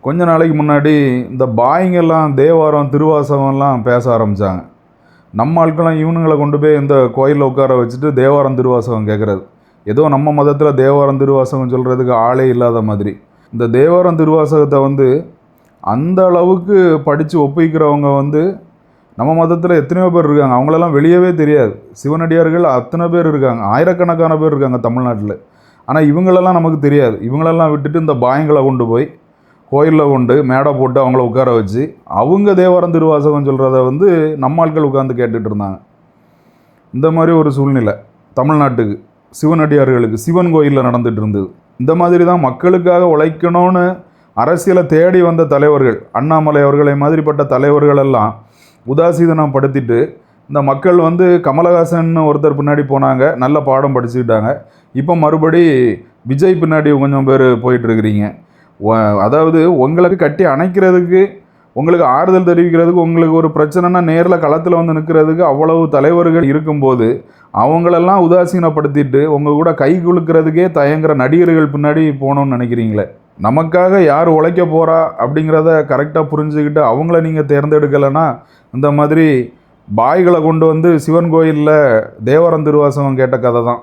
கொஞ்ச நாளைக்கு முன்னாடி இந்த பாய்ங்கெல்லாம் தேவாரம் திருவாசகம்லாம் பேச ஆரம்பித்தாங்க. நம்ம ஆட்கள்லாம் இவனுங்களை கொண்டு போய் இந்த கோயிலில் உட்கார வச்சுட்டு தேவாரம் திருவாசகம் கேட்குறது. ஏதோ நம்ம மதத்தில் தேவாரம் திருவாசகம் சொல்கிறதுக்கு ஆளே இல்லாத மாதிரி. இந்த தேவாரம் திருவாசகத்தை அந்த அளவுக்கு படித்து ஒப்பிக்கிறவங்க நம்ம மதத்தில் எத்தனையோ பேர் இருக்காங்க. அவங்களெல்லாம் வெளியவே தெரியாது. சிவனடியார்கள் அத்தனை பேர் இருக்காங்க, ஆயிரக்கணக்கான பேர் இருக்காங்க தமிழ்நாட்டில். ஆனால் இவங்களெல்லாம் நமக்கு தெரியாது. இவங்களெல்லாம் விட்டுட்டு இந்த பாயங்களை கொண்டு போய் கோயிலில் கொண்டு மேடை போட்டு அவங்கள உட்கார வச்சு அவங்க தேவாரம் திருவாசகம் சொல்கிறத நம்ம ஆட்கள் உட்காந்து கேட்டுட்டு இருந்தாங்க. இந்த மாதிரி ஒரு சூழ்நிலை தமிழ்நாட்டுக்கு சிவனடியார்களுக்கு சிவன் கோயிலில் நடந்துட்டு இருந்தது. இந்த மாதிரி தான் மக்களுக்காக உழைக்கணும்னு அரசியலை தேடி வந்த தலைவர்கள், அண்ணாமலை அவர்களை மாதிரிப்பட்ட தலைவர்கள் எல்லாம் உதாசீதனப்படுத்திட்டு இந்த மக்கள் கமலஹாசன் ஒருத்தர் பின்னாடி போனாங்க, நல்ல பாடம் படிச்சுக்கிட்டாங்க. இப்போ மறுபடி விஜய் பின்னாடி கொஞ்சம் பேர் போயிட்டுருக்கிறீங்க. அதாவது உங்களுக்கு கட்டி அணைக்கிறதுக்கு, உங்களுக்கு ஆறுதல் தெரிவிக்கிறதுக்கு, உங்களுக்கு ஒரு பிரச்சனைனா நேரில் களத்தில் நிற்கிறதுக்கு அவ்வளவு தலைவர்கள் இருக்கும்போது அவங்களெல்லாம் உதாசீனப்படுத்திட்டு உங்கள் கூட கை குலுக்கிறதுக்கே தயங்குற நடிகர்கள் பின்னாடி போகணுன்னு நினைக்கிறீங்களே. நமக்காக யார் உழைக்க போகிறா அப்படிங்கிறத கரெக்டாக புரிஞ்சுக்கிட்டு அவங்கள நீங்கள் தேர்ந்தெடுக்கலைன்னா இந்த மாதிரி பாய்களை கொண்டு சிவன் கோயிலில் தேவாரம் திருவாசகம் கேட்ட கதை தான்.